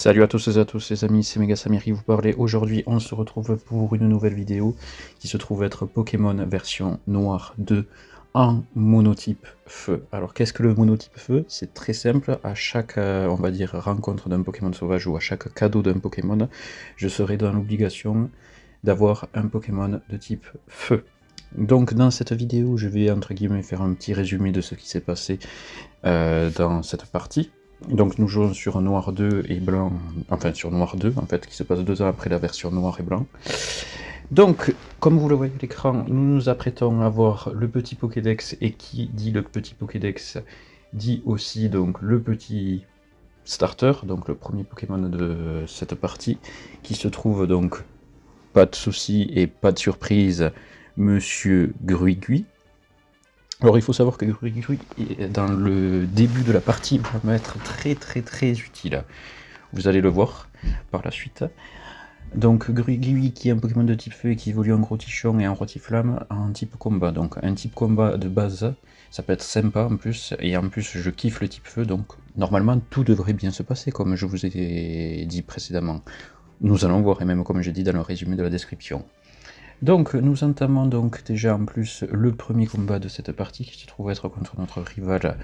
Salut à tous et à tous les amis, c'est Mega Samir qui vous parlait. Aujourd'hui, on se retrouve pour une nouvelle vidéo qui se trouve être Pokémon version Noir 2 en monotype feu. Alors qu'est-ce que le monotype feu? C'est très simple, à chaque, on va dire, rencontre d'un Pokémon sauvage ou à chaque cadeau d'un Pokémon, je serai dans l'obligation d'avoir un Pokémon de type feu. Donc dans cette vidéo, je vais entre guillemets faire un petit résumé de ce qui s'est passé dans cette partie. Donc nous jouons sur Noir 2 et Blanc, enfin sur Noir 2 en fait, qui se passe 2 ans après la version Noir et Blanc. Donc, comme vous le voyez à l'écran, nous nous apprêtons à voir le petit Pokédex, et qui dit le petit Pokédex dit aussi donc le petit starter, donc le premier Pokémon de cette partie, qui se trouve donc, pas de soucis et pas de surprise, Monsieur Gruigui. Alors il faut savoir que Grigui, dans le début de la partie, va m'être très utile. Vous allez le voir par la suite. Donc Grigui, qui est un Pokémon de type feu et qui évolue en gros tichon et en rotiflamme en type combat. Donc un type combat de base, ça peut être sympa en plus, et en plus je kiffe le type feu, donc normalement tout devrait bien se passer comme je vous ai dit précédemment. Nous allons voir, et même comme j'ai dit dans le résumé de la description. Donc nous entamons donc déjà en plus le premier combat de cette partie, qui se trouve être contre notre rival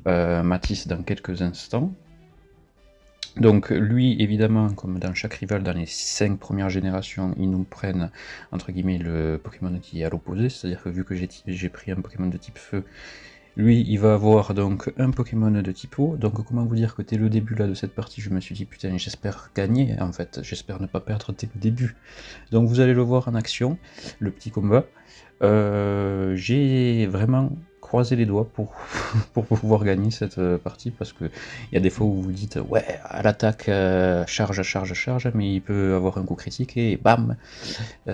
Matisse dans quelques instants. Donc lui, évidemment, comme dans chaque rival, dans les 5 premières générations, ils nous prennent entre guillemets le Pokémon qui est à l'opposé, c'est-à-dire que vu que j'ai pris un Pokémon de type feu, lui, il va avoir donc un Pokémon de type eau. Donc comment vous dire que dès le début là de cette partie, je me suis dit putain, j'espère gagner en fait, j'espère ne pas perdre dès le début. Donc vous allez le voir en action, le petit combat. J'ai vraiment croisé les doigts pour, pour pouvoir gagner cette partie, parce que il y a des fois où vous dites ouais, à l'attaque, charge, mais il peut avoir un coup critique et bam,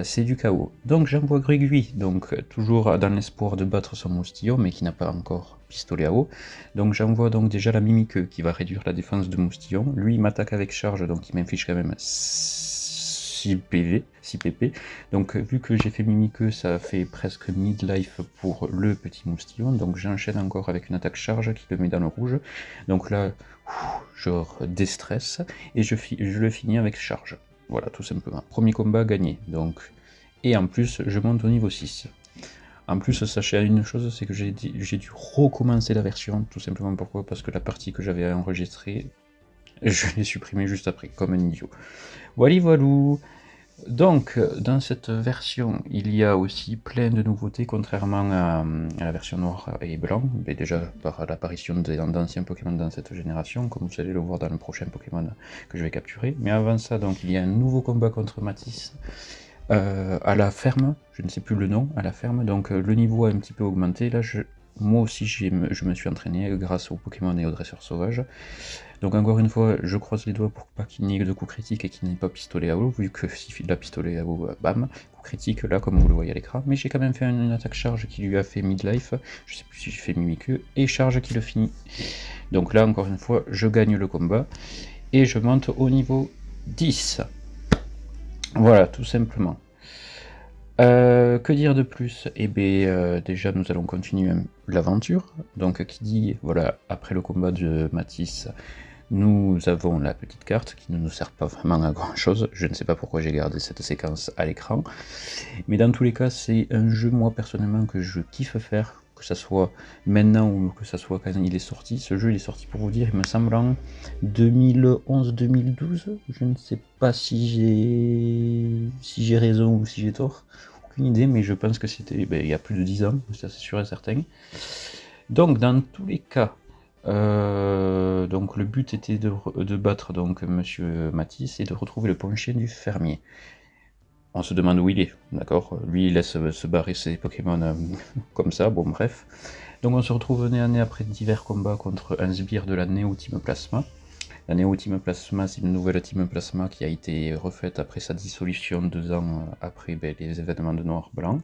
c'est du chaos. Donc j'envoie Grégui, donc toujours dans l'espoir de battre son Moustillon, mais qui n'a pas encore pistolet à eau. Donc j'envoie donc déjà la Mimiqueux qui va réduire la défense de Moustillon. Lui il m'attaque avec charge, donc il m'inflige quand même 6 PV, 6 PP. Donc vu que j'ai fait Mimiqueux, ça fait presque mid-life pour le petit Moustillon. Donc j'enchaîne encore avec une attaque charge qui le met dans le rouge. Donc là, je déstresse et je le finis avec charge. Voilà, tout simplement. Premier combat gagné. Donc, et en plus, je monte au niveau 6. En plus, sachez une chose, c'est que j'ai dû recommencer la version, tout simplement. Pourquoi? Parce que la partie que j'avais enregistrée, je l'ai supprimée juste après, comme un idiot. Voilà, voilou. Donc, dans cette version, il y a aussi plein de nouveautés, contrairement à la version noir et blanc, mais déjà par l'apparition d'anciens Pokémon dans cette génération, comme vous allez le voir dans le prochain Pokémon que je vais capturer. Mais avant ça, donc, il y a un nouveau combat contre Matisse à la ferme, je ne sais plus le nom, à la ferme, donc le niveau a un petit peu augmenté. Là, moi aussi, je me suis entraîné grâce aux Pokémon et aux dresseurs sauvages. Donc encore une fois, je croise les doigts pour pas qu'il n'y ait de coup critique et qu'il n'y ait pas pistolet à eau, vu que s'il fait de la pistolet à eau, bam, coup critique là comme vous le voyez à l'écran. Mais j'ai quand même fait une attaque charge qui lui a fait midlife, je sais plus si j'ai fait Mimiqueux, et charge qui le finit. Donc là encore une fois, je gagne le combat, et je monte au niveau 10. Voilà, tout simplement. Que dire de plus? Eh bien, déjà, nous allons continuer l'aventure. Donc, qui dit, voilà, après le combat de Matisse, nous avons la petite carte qui ne nous sert pas vraiment à grand chose. Je ne sais pas pourquoi j'ai gardé cette séquence à l'écran. Mais dans tous les cas, c'est un jeu, moi, personnellement, que je kiffe faire. Que ça soit maintenant ou que ça soit quand il est sorti. Ce jeu, il est sorti, pour vous dire, il me semble en 2011-2012. Je ne sais pas si j'ai raison ou si j'ai tort. Aucune idée, mais je pense que c'était il y a plus de 10 ans, ça c'est sûr et certain. Donc dans tous les cas, donc le but était de battre donc Monsieur Matisse et de retrouver le ponchien du fermier. On se demande où il est, d'accord? Lui il laisse se barrer ses Pokémon comme ça, bon bref. Donc on se retrouve nez à nez après divers combats contre un sbire de la Neo Team Plasma. La Neo Team Plasma, c'est une nouvelle Team Plasma qui a été refaite après sa dissolution 2 ans après les événements de Noir-Blanc.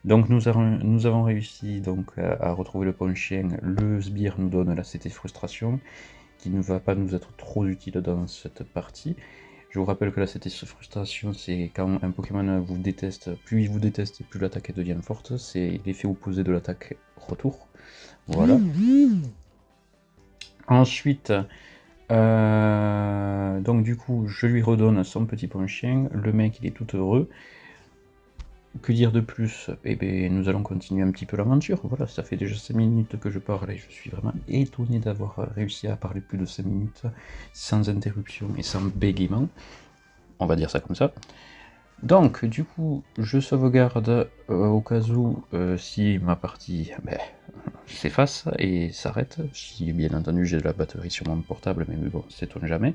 Donc nous avons réussi donc à retrouver le ponchien. Le sbire nous donne la CT Frustration, qui ne va pas nous être trop utile dans cette partie. Je vous rappelle que la CT Frustration, c'est quand un Pokémon vous déteste, plus il vous déteste, plus l'attaque devient forte. C'est l'effet opposé de l'attaque retour. Voilà. Ensuite, Donc du coup, je lui redonne son petit ponchien, le mec il est tout heureux. Que dire de plus? Eh bien, nous allons continuer un petit peu l'aventure. Voilà, ça fait déjà 5 minutes que je parle et je suis vraiment étonné d'avoir réussi à parler plus de 5 minutes sans interruption et sans bégaiement. On va dire ça comme ça. Donc, du coup, je sauvegarde au cas où si ma partie s'efface et s'arrête. Si bien entendu j'ai de la batterie sur mon portable, mais bon, s'étonne jamais.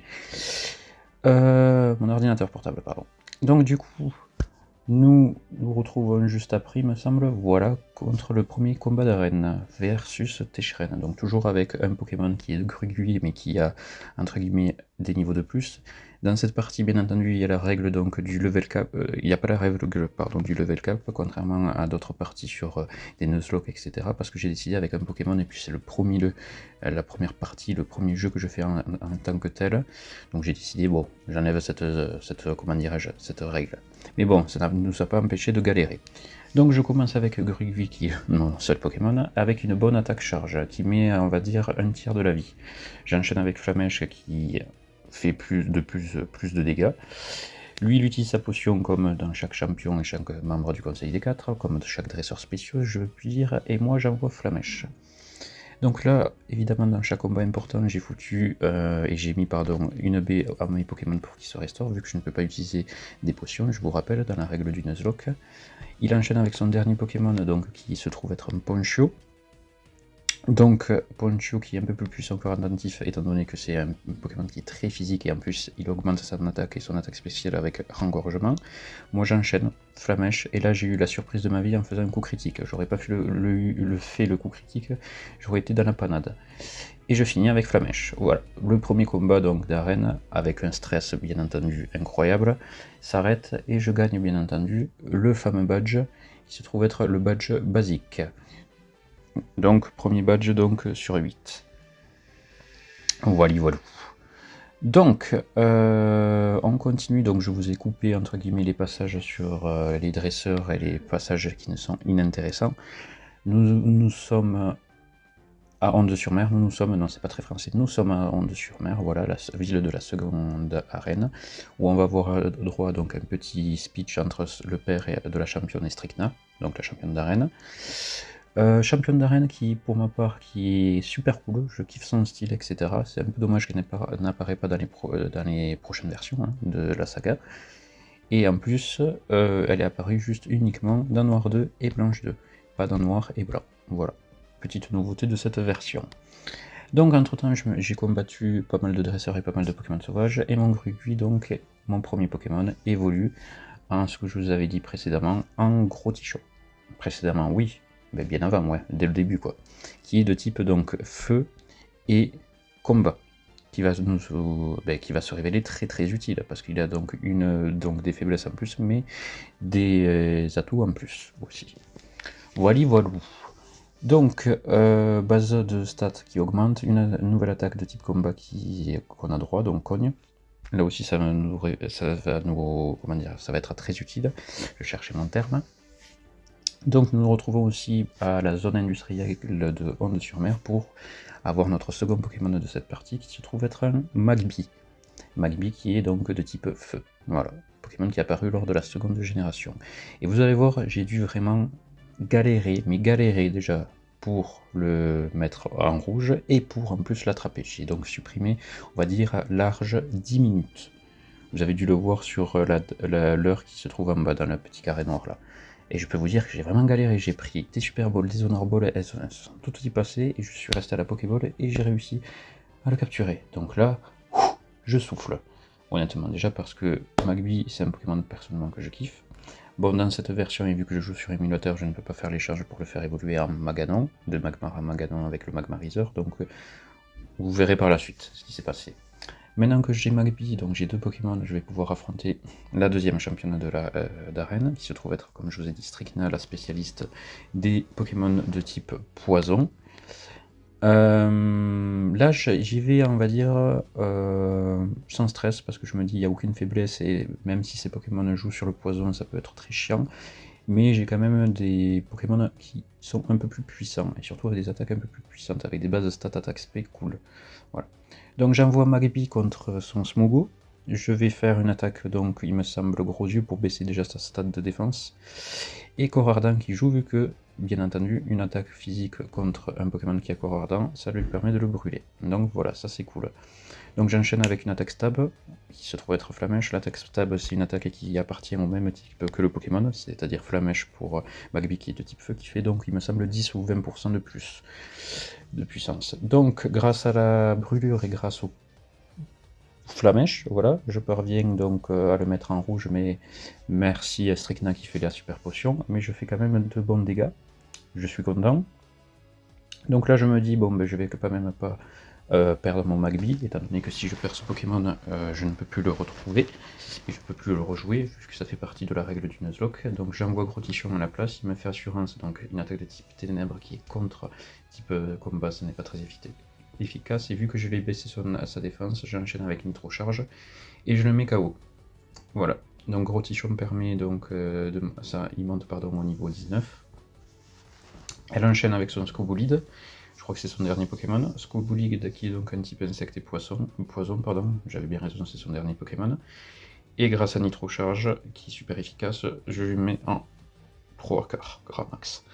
Mon ordinateur portable, pardon. Donc, du coup. Nous nous retrouvons juste après, il me semble, voilà, contre le premier combat d'arène versus Techeren. Donc toujours avec un Pokémon qui est de Grugui, mais qui a, entre guillemets, des niveaux de plus. Dans cette partie, bien entendu, il y a la règle donc du level cap, il n'y a pas la règle pardon, du level cap, contrairement à d'autres parties sur des Nuzlocke, etc. Parce que j'ai décidé avec un Pokémon, et puis c'est la première partie, le premier jeu que je fais en tant que tel. Donc j'ai décidé, bon, j'enlève comment dirais-je, cette règle. Mais bon, ça ne nous a pas empêché de galérer. Donc je commence avec Grugui, qui est mon seul Pokémon, avec une bonne attaque charge, qui met, on va dire, un tiers de la vie. J'enchaîne avec Flamèche, qui fait plus de dégâts. Lui, il utilise sa potion comme dans chaque champion et chaque membre du Conseil des 4, comme de chaque dresseur spéciaux, je puis dire, et moi j'envoie Flamèche. Donc là, évidemment, dans chaque combat important, j'ai foutu et j'ai mis une baie à mes Pokémon pour qu'ils se restaurent, vu que je ne peux pas utiliser des potions, je vous rappelle, dans la règle du Nuzlocke. Il enchaîne avec son dernier Pokémon, donc qui se trouve être un Poncho. Donc Poncho qui est un peu plus puissant que Rendatif, étant donné que c'est un Pokémon qui est très physique et en plus il augmente son attaque et son attaque spéciale avec Rengorgement. Moi j'enchaîne, Flamèche, et là j'ai eu la surprise de ma vie en faisant un coup critique. J'aurais pas fait le coup critique, j'aurais été dans la panade. Et je finis avec Flamèche. Voilà, le premier combat donc d'arène, avec un stress bien entendu incroyable, s'arrête et je gagne bien entendu le fameux badge qui se trouve être le badge basique. Donc, premier badge donc sur 8. Voilà, voilà. Donc, on continue. Donc, je vous ai coupé entre guillemets les passages sur les dresseurs et les passages qui ne sont inintéressants. Nous sommes à Onde-sur-Mer. Non, c'est pas très français. Nous sommes à Onde-sur-Mer. Voilà, la ville de la seconde arène, où on va avoir droit donc à un petit speech entre le père de la championne Stricna, donc la championne d'arène. Championne d'arène qui, pour ma part, qui est super cool, je kiffe son style, etc. C'est un peu dommage qu'elle n'apparaît pas dans les prochaines versions de la saga. Et en plus, elle est apparue juste uniquement dans Noir 2 et Blanche 2, pas dans Noir et Blanc. Voilà, petite nouveauté de cette version. Donc entre temps, j'ai combattu pas mal de dresseurs et pas mal de Pokémon sauvages, et mon Grugui, donc mon premier Pokémon, évolue en ce que je vous avais dit précédemment, en gros Tichon. Précédemment, oui, mais bien avant, ouais, dès le début, quoi. Qui est de type donc feu et combat, qui va se révéler très très utile, parce qu'il a donc des faiblesses en plus, mais des atouts en plus aussi. Voilà, voilà. Donc, base de stats qui augmente, une nouvelle attaque de type combat qu'on a droit, donc cogne. Là aussi, ça va être très utile. Je cherchais mon terme. Donc nous nous retrouvons aussi à la zone industrielle de Onde-sur-Mer pour avoir notre second Pokémon de cette partie qui se trouve être un Magby. Magby qui est donc de type feu. Voilà, Pokémon qui est apparu lors de la seconde génération. Et vous allez voir, j'ai dû vraiment galérer déjà pour le mettre en rouge et pour en plus l'attraper. J'ai donc supprimé, on va dire, large 10 minutes. Vous avez dû le voir sur l'heure qui se trouve en bas dans le petit carré noir là. Et je peux vous dire que j'ai vraiment galéré, j'ai pris des Super Balls, des Honor Balls, elles sont toutes y passées, et je suis resté à la Pokéball, et j'ai réussi à le capturer. Donc là, je souffle. Honnêtement, déjà parce que Magby, c'est un Pokémon personnellement que je kiffe. Bon, dans cette version, et vu que je joue sur émulateur, je ne peux pas faire l'échange pour le faire évoluer en Maganon, de Magmar à Maganon avec le Magmarizer, donc vous verrez par la suite ce qui s'est passé. Maintenant que j'ai Magby, donc j'ai deux Pokémon, je vais pouvoir affronter la deuxième championne d'arène, qui se trouve être, comme je vous ai dit, Stricna, la spécialiste des Pokémon de type poison. Là, j'y vais, on va dire, sans stress, parce que je me dis, il n'y a aucune faiblesse, et même si ces Pokémon jouent sur le poison, ça peut être très chiant. Mais j'ai quand même des Pokémon qui sont un peu plus puissants, et surtout avec des attaques un peu plus puissantes, avec des bases de stats attaque spé cool. Voilà. Donc j'envoie Magby contre son Smogo, Je vais faire une attaque, donc il me semble gros yeux pour baisser déjà sa stade de défense. Et corps ardent qui joue, vu que, bien entendu, une attaque physique contre un Pokémon qui a corps ardent, ça lui permet de le brûler. Donc voilà, ça c'est cool. Donc j'enchaîne avec une attaque stab, qui se trouve être Flamèche. L'attaque stab, c'est une attaque qui appartient au même type que le Pokémon, c'est-à-dire Flamèche pour Magby qui est de type feu, qui fait donc, il me semble, 10 ou 20% de plus de puissance. Donc grâce à la brûlure et grâce au Flamèche, voilà, je parviens donc à le mettre en rouge, mais merci à Stricna qui fait la super potion, mais je fais quand même de bons dégâts, je suis content. Donc là je me dis, bon ben je vais quand même pas perdre mon Magby, étant donné que si je perds ce Pokémon, je ne peux plus le retrouver, et je ne peux plus le rejouer, vu que ça fait partie de la règle du Nuzlocke. Donc j'envoie Grotichon à la place, il me fait Assurance, donc une attaque de type Ténèbres qui est contre type combat, ce n'est pas très efficace, et vu que je l'ai baissé sa défense, j'enchaîne avec Nitro Charge, et je le mets KO. Voilà, donc Grotichon permet donc, il monte pardon, au niveau 19. Elle enchaîne avec son Scobolide, je crois que c'est son dernier Pokémon. Scobolide qui est donc un type insecte et poison, pardon, j'avais bien raison, c'est son dernier Pokémon. Et grâce à Nitro Charge, qui est super efficace, je lui mets en Pro Arcar, Grand Max.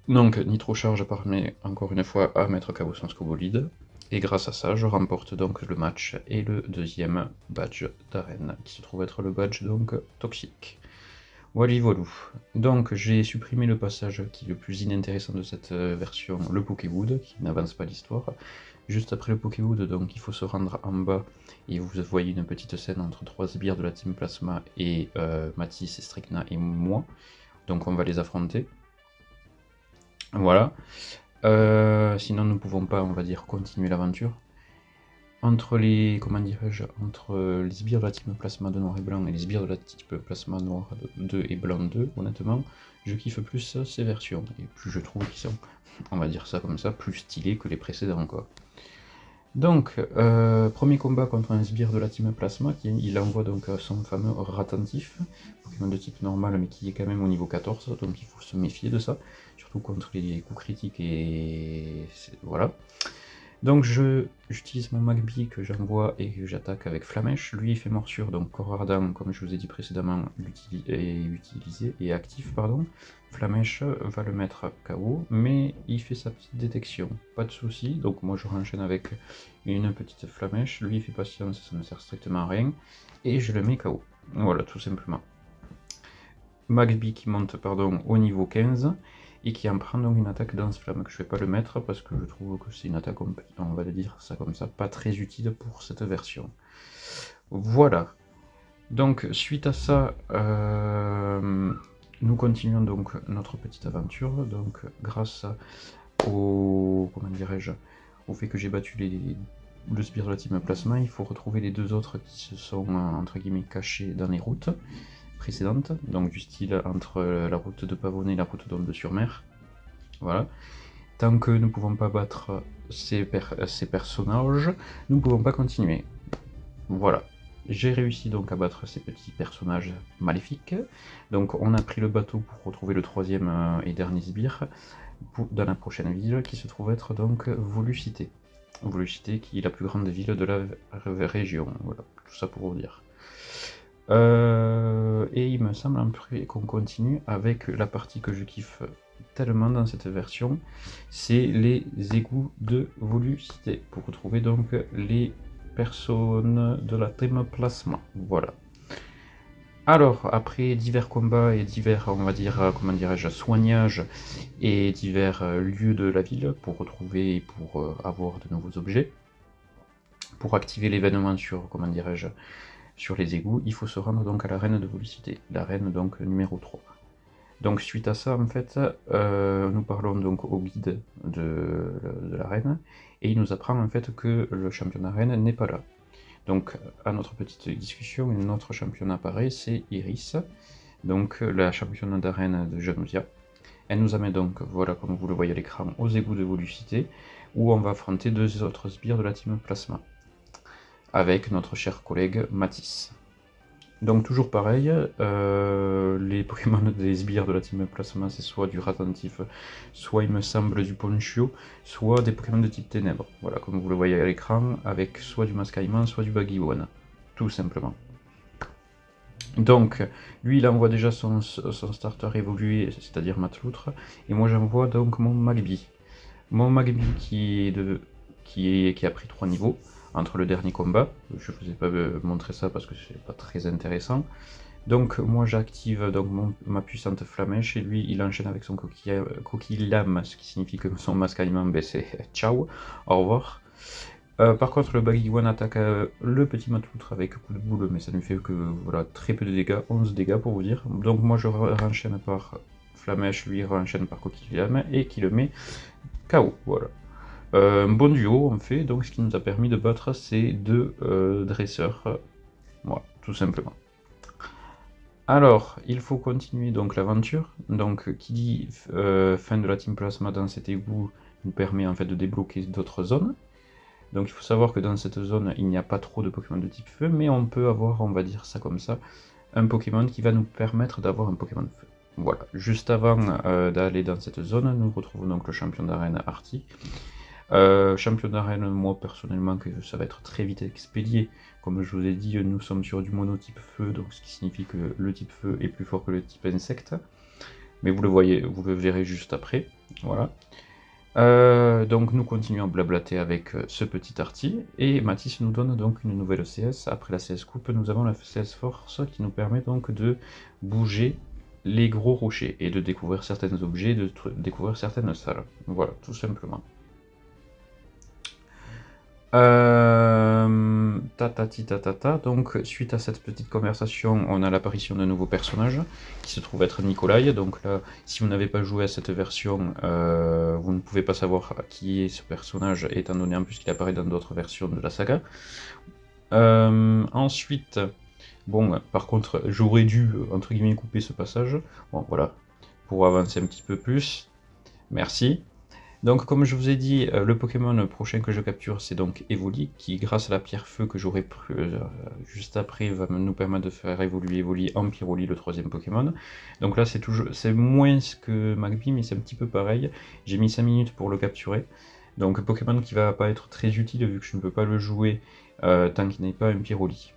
Donc Nitro Charge permet encore une fois à mettre KO son Scobolide, et grâce à ça je remporte donc le match et le deuxième badge d'arène, qui se trouve être le badge donc toxique. Voilà, voilà. Donc j'ai supprimé le passage qui est le plus inintéressant de cette version, le Pokéwood, qui n'avance pas l'histoire. Juste après le Pokéwood, donc il faut se rendre en bas, et vous voyez une petite scène entre 3 sbires de la Team Plasma, et Mathis, et Stricna et moi. Donc on va les affronter. Voilà. Sinon nous ne pouvons pas, on va dire, continuer l'aventure. Entre les, comment dirais-je, entre les sbires de la Team Plasma de noir et blanc et les sbires de la type Plasma noir 2 et blanc 2, honnêtement, je kiffe plus ces versions, et plus je trouve qu'ils sont, on va dire ça comme ça, plus stylés que les précédents, quoi. Donc, premier combat contre un sbire de la Team Plasma, il envoie donc son fameux Ratentif, Pokémon de type normal, mais qui est quand même au niveau 14, donc il faut se méfier de ça, surtout contre les coups critiques, et voilà. Donc j'utilise mon Magby que j'envoie et que j'attaque avec Flamèche. Lui il fait morsure, donc corps ardent, comme je vous ai dit précédemment, utilisé et actif, pardon. Flamèche va le mettre KO, mais il fait sa petite détection, pas de souci. Donc moi je renchaîne avec une petite Flamèche, lui il fait patience, ça ne sert strictement à rien, et je le mets KO. Voilà, tout simplement. Magby qui monte pardon, au niveau 15, et qui en prend donc une attaque Danse-Flamme, que je vais pas le mettre parce que je trouve que c'est une attaque, on va le dire ça comme ça, pas très utile pour cette version. Voilà. Donc suite à ça, nous continuons donc notre petite aventure, donc grâce au, comment dirais-je, au fait que j'ai battu le sbire de la Team Plasma, il faut retrouver les deux autres qui se sont entre guillemets cachés dans les routes précédentes, donc du style entre la route de Pavonnet et la route d'Ombre-sur-Mer. Voilà. Tant que nous ne pouvons pas battre ces personnages, nous ne pouvons pas continuer. Voilà. J'ai réussi donc à battre ces petits personnages maléfiques. Donc on a pris le bateau pour retrouver le troisième et dernier sbire dans la prochaine ville, qui se trouve être donc Volucité. Volucité qui est la plus grande ville de la région. Voilà, tout ça pour vous dire. Et il me semble qu'on continue avec la partie que je kiffe tellement dans cette version, c'est les égouts de Volucité, pour retrouver donc les personnes de la Team Plasma. Voilà. Alors, après divers combats et divers, on va dire, comment dirais-je, soignages et divers lieux de la ville pour retrouver et pour avoir de nouveaux objets, pour activer l'événement sur, comment dirais-je, sur les égouts, il faut se rendre donc à l'arène de Volucité, l'arène donc numéro 3. Donc suite à ça, en fait, nous parlons donc au guide de l'arène, et il nous apprend en fait que le champion d'arène n'est pas là. Donc à notre petite discussion, une autre championne apparaît, c'est Iris, donc la championne d'arène de Januzia. Elle nous amène donc, voilà comme vous le voyez à l'écran, aux égouts de Volucité, où on va affronter deux autres sbires de la Team Plasma, avec notre cher collègue Mathis. Donc toujours pareil, les Pokémon des sbires de la Team Plasma, c'est soit du Ratentif, soit il me semble du Ponchio, soit des Pokémon de type Ténèbres. Voilà, comme vous le voyez à l'écran, avec soit du Mascaïman, soit du Baguiwan. tout simplement. Donc, lui, il envoie déjà son starter évolué, c'est-à-dire Matloutre, et moi j'envoie donc mon Magby. Mon Magby qui a pris 3 niveaux entre le dernier combat. Je vous ai pas montré ça parce que c'est pas très intéressant. Donc moi j'active donc ma puissante flamèche et lui il enchaîne avec son coquille lame, ce qui signifie que son mascaillement c'est ciao, au revoir. Par contre le Baggy One attaque le petit Matloutre avec coup de boule, mais ça ne fait que voilà, très peu de dégâts, 11 dégâts pour vous dire. Donc moi je renchaîne par flamèche, lui renchaîne par coquille lame et qui le met KO, voilà. Un bon duo en fait, donc ce qui nous a permis de battre ces deux dresseurs, voilà, tout simplement. Alors, il faut continuer donc l'aventure. Donc, qui dit fin de la Team Plasma dans cet égout nous permet en fait de débloquer d'autres zones. Donc, il faut savoir que dans cette zone, il n'y a pas trop de Pokémon de type feu, mais on peut avoir, on va dire ça comme ça, un Pokémon qui va nous permettre d'avoir un Pokémon de feu. Voilà. Juste avant d'aller dans cette zone, nous retrouvons donc le champion d'arène Artie. Champion d'arène, moi personnellement, que ça va être très vite expédié. Comme je vous ai dit, nous sommes sur du monotype feu, donc ce qui signifie que le type feu est plus fort que le type insecte. Mais vous le verrez juste après. Voilà. Donc nous continuons à blablater avec ce petit Artie, et Mathis nous donne donc une nouvelle CS. Après la CS Coupe, nous avons la CS Force qui nous permet donc de bouger les gros rochers, et de découvrir certains objets, de découvrir certaines salles. Voilà, tout simplement. Donc suite à cette petite conversation, on a l'apparition d'un nouveau personnage qui se trouve être Nikolai. Donc là, si vous n'avez pas joué à cette version, vous ne pouvez pas savoir qui est ce personnage, étant donné en plus qu'il apparaît dans d'autres versions de la saga. Ensuite, bon, par contre, j'aurais dû, entre guillemets, couper ce passage. Bon, voilà, pour avancer un petit peu plus. Merci. Donc comme je vous ai dit, le Pokémon prochain que je capture c'est donc Evoli, qui grâce à la pierre feu que j'aurai juste après va nous permettre de faire évoluer Evoli en Pyroli, le troisième Pokémon. Donc là c'est moins que Magby, mais c'est un petit peu pareil. J'ai mis 5 minutes pour le capturer. Donc Pokémon qui va pas être très utile vu que je ne peux pas le jouer tant qu'il n'est pas un Pyroli.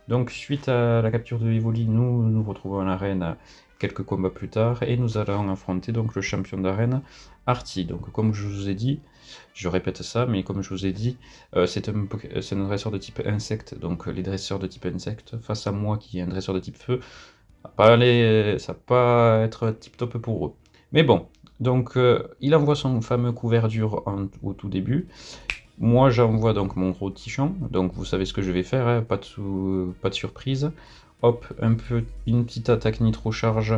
Donc suite à la capture de Evoli, nous nous retrouvons à l'arène quelques combats plus tard, et nous allons affronter donc le champion d'arène Artie. Donc comme je vous ai dit, je répète ça, mais comme je vous ai dit, c'est un dresseur de type insecte, donc les dresseurs de type insecte, face à moi qui est un dresseur de type feu, ça va pas être tip top pour eux. Mais bon, donc il envoie son fameux coup verdure au tout début. Moi j'envoie donc mon gros tichon, donc vous savez ce que je vais faire, hein, pas de surprise. Hop, une petite attaque nitro charge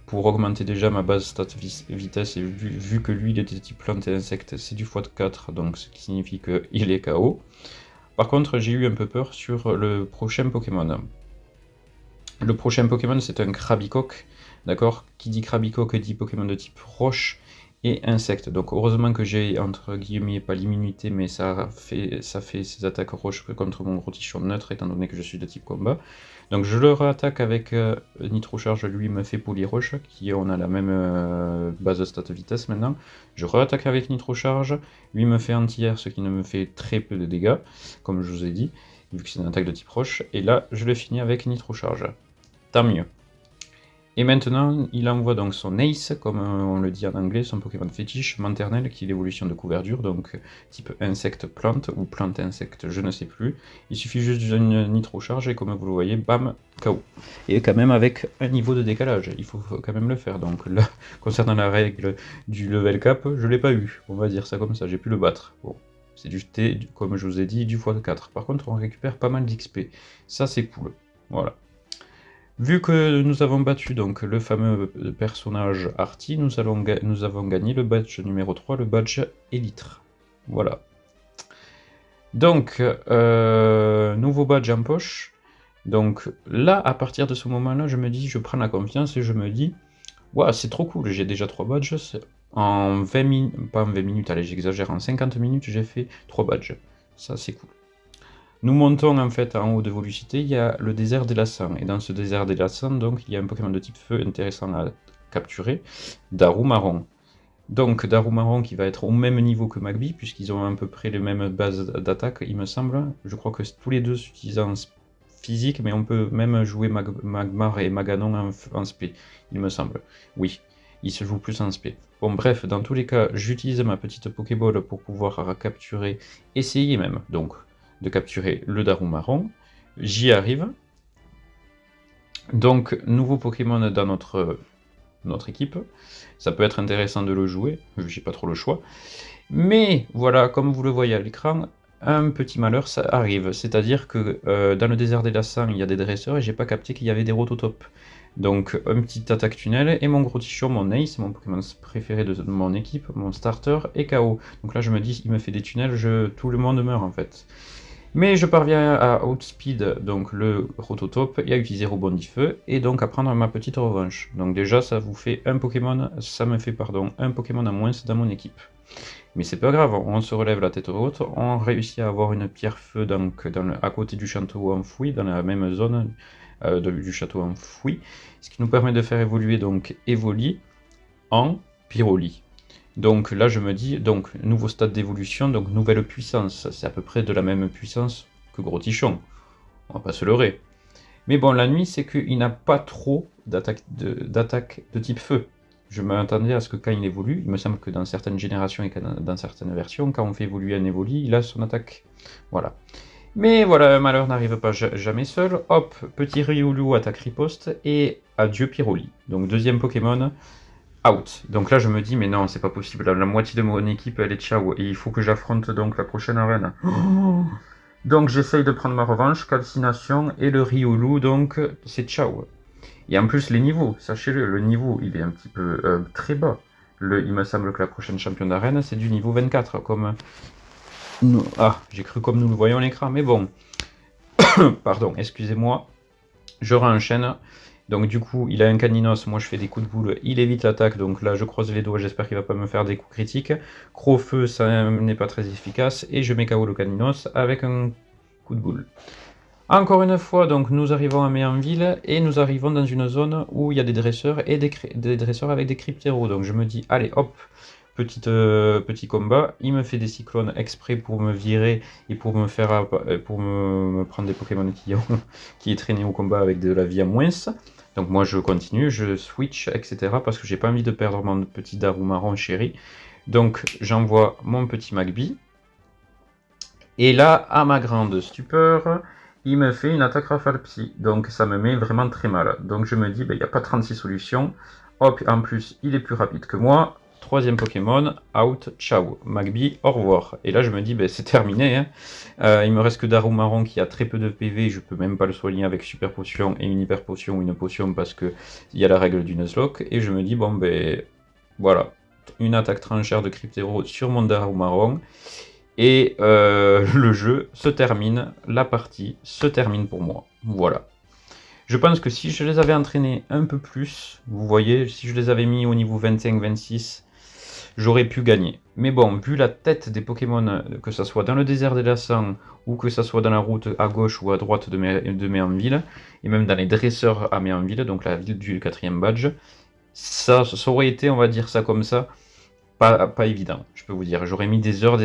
pour augmenter déjà ma base stat vitesse, et vu que lui il était type plante et insecte, c'est du x4, donc ce qui signifie qu'il est KO. Par contre j'ai eu un peu peur sur le prochain Pokémon. Le prochain Pokémon c'est un Krabicoque, d'accord? Qui dit Krabicoque dit Pokémon de type roche et insecte. Donc heureusement que j'ai entre guillemets pas l'immunité, mais ça fait ses attaques roches contre mon gros tichon neutre, étant donné que je suis de type combat. Donc je le réattaque avec Nitro Charge, lui me fait Polyroche, on a la même base de stat vitesse maintenant. Je réattaque avec Nitro Charge, lui me fait Anti-Air, ce qui ne me fait très peu de dégâts, comme je vous ai dit, vu que c'est une attaque de type roche, et là je le finis avec Nitro Charge. Tant mieux. Et maintenant, il envoie donc son Ace, comme on le dit en anglais, son Pokémon fétiche, Manternel, qui est l'évolution de couverture, donc type insecte-plante, ou plante-insecte, je ne sais plus. Il suffit juste d'une nitro charge, et comme vous le voyez, bam, KO. Et quand même avec un niveau de décalage, il faut quand même le faire. Donc là, concernant la règle du level cap, je l'ai pas eu, on va dire ça comme ça, j'ai pu le battre. Bon, c'est du T, comme je vous ai dit, du x4. Par contre, on récupère pas mal d'XP, ça c'est cool, voilà. Vu que nous avons battu donc le fameux personnage Artie, nous avons gagné le badge numéro 3, le badge Élytre. Voilà. Donc, nouveau badge en poche. Donc là, à partir de ce moment-là, je me dis, je prends la confiance et je me dis, ouais, c'est trop cool, j'ai déjà 3 badges. En 20 minutes, pas en 20 minutes, allez, j'exagère, en 50 minutes, j'ai fait 3 badges. Ça, c'est cool. Nous montons en fait en haut de Volucité, il y a le désert des Lassans, et dans ce désert des Lassans, donc, il y a un Pokémon de type feu intéressant à capturer, Darumaron. Donc Darumaron qui va être au même niveau que Magby, puisqu'ils ont à peu près les mêmes bases d'attaque, il me semble. Je crois que tous les deux utilisent physique, mais on peut même jouer Magmar et Maganon en spé, il me semble. Oui, il se joue plus en spé. Bon bref, dans tous les cas, j'utilise ma petite Pokéball pour pouvoir capturer, essayer même, donc, de capturer le Darumaron. J'y arrive. Donc, nouveau Pokémon dans notre équipe. Ça peut être intéressant de le jouer, j'ai pas trop le choix. Mais voilà, comme vous le voyez à l'écran, un petit malheur ça arrive. C'est-à-dire que dans le désert des Lassans, il y a des dresseurs et j'ai pas capté qu'il y avait des Rototopes. Donc un petit attaque tunnel et mon gros Tichon, mon Ace, mon Pokémon préféré de mon équipe, mon starter, est KO. Donc là je me dis, il me fait des tunnels, tout le monde meurt en fait. Mais je parviens à outspeed donc le Rototope et à utiliser Rebondis Feu et donc à prendre ma petite revanche. Donc déjà ça vous fait un Pokémon, ça me fait un Pokémon en moins dans mon équipe. Mais c'est pas grave, on se relève la tête haute, on réussit à avoir une pierre feu donc à côté du château enfoui, dans la même zone du château enfoui, ce qui nous permet de faire évoluer donc Evoli en Pyroli. Donc là je me dis, donc nouveau stade d'évolution, donc nouvelle puissance, c'est à peu près de la même puissance que Gros Tichon, on va pas se leurrer. Mais bon, la nuit c'est qu'il n'a pas trop d'attaque de type feu. Je m'attendais à ce que quand il évolue, il me semble que dans certaines générations et dans certaines versions, quand on fait évoluer un Evoli, il a son attaque. Voilà. Mais voilà, un malheur n'arrive pas jamais seul. Hop, petit Riolu attaque riposte, et adieu Pyroli. Donc deuxième Pokémon, out. Donc là je me dis, mais non, c'est pas possible, la moitié de mon équipe elle est ciao, et il faut que j'affronte donc la prochaine arène. Donc j'essaye de prendre ma revanche, calcination, et le Riolu, donc c'est ciao. Et en plus les niveaux, sachez-le, le niveau il est un petit peu très bas. Il me semble que la prochaine championne d'arène c'est du niveau 24, comme... Ah, j'ai cru comme nous le voyons à l'écran, mais bon. Pardon, excusez-moi. Je réenchaîne. Donc du coup, il a un Caninos, moi je fais des coups de boule, il évite l'attaque, donc là je croise les doigts, j'espère qu'il va pas me faire des coups critiques. Crofeu, ça n'est pas très efficace, et je mets KO le Caninos avec un coup de boule. Encore une fois, donc nous arrivons à Méanville, et nous arrivons dans une zone où il y a des dresseurs, et des dresseurs avec des cryptéros, donc je me dis, allez hop, petit combat, il me fait des cyclones exprès pour me virer, et pour me faire pour me prendre des Pokémon qui est traîné au combat avec de la vie à moins. Donc moi je continue, je switch, etc. parce que j'ai pas envie de perdre mon petit Darumaron chéri. Donc j'envoie mon petit Magby. Et là, à ma grande stupeur, il me fait une attaque rafale psy. Donc ça me met vraiment très mal. Donc je me dis, il n'y a pas 36 solutions. Hop, en plus, il est plus rapide que moi. Troisième Pokémon, out, ciao. Magby, au revoir. Et là, je me dis, c'est terminé. Hein. Il me reste que Darumaron qui a très peu de PV. Je peux même pas le soigner avec Super Potion et une Hyper Potion ou une Potion parce qu'il y a la règle du Nuzlocke. Et je me dis, bon, voilà. Une attaque tranchère de Cryptéro sur mon Darumaron. Et le jeu se termine, la partie se termine pour moi. Voilà. Je pense que si je les avais entraînés un peu plus, vous voyez, si je les avais mis au niveau 25-26, j'aurais pu gagner. Mais bon, vu la tête des Pokémon, que ce soit dans le désert des Lassans, ou que ce soit dans la route à gauche ou à droite de Méanville, et même dans les dresseurs à Méanville, donc la ville du 4e badge, ça aurait été, on va dire ça comme ça, pas évident, je peux vous dire. J'aurais mis des heures.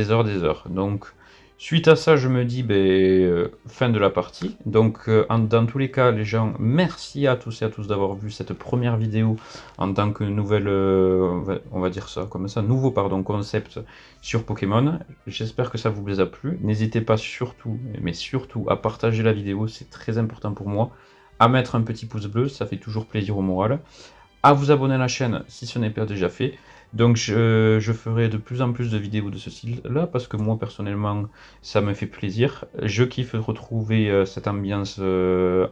Donc, suite à ça, je me dis, fin de la partie. Donc, dans tous les cas, les gens, merci à tous et à tous d'avoir vu cette première vidéo en tant que nouvelle, on va dire ça comme ça, nouveau concept sur Pokémon. J'espère que ça vous a plu. N'hésitez pas surtout à partager la vidéo, c'est très important pour moi. À mettre un petit pouce bleu, ça fait toujours plaisir au moral. À vous abonner à la chaîne si ce n'est pas déjà fait. Donc je ferai de plus en plus de vidéos de ce style-là, parce que moi personnellement ça me fait plaisir. Je kiffe retrouver cette ambiance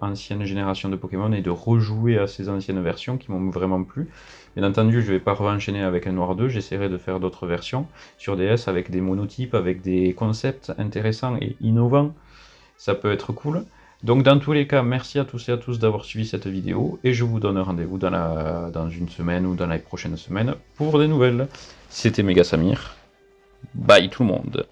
ancienne génération de Pokémon et de rejouer à ces anciennes versions qui m'ont vraiment plu. Bien entendu, je vais pas enchaîner avec un Noir 2, j'essaierai de faire d'autres versions sur DS avec des monotypes, avec des concepts intéressants et innovants. Ça peut être cool. Donc dans tous les cas, merci à tous et à tous d'avoir suivi cette vidéo, et je vous donne rendez-vous dans une semaine ou dans les prochaines semaines pour des nouvelles. C'était Megasamir, bye tout le monde.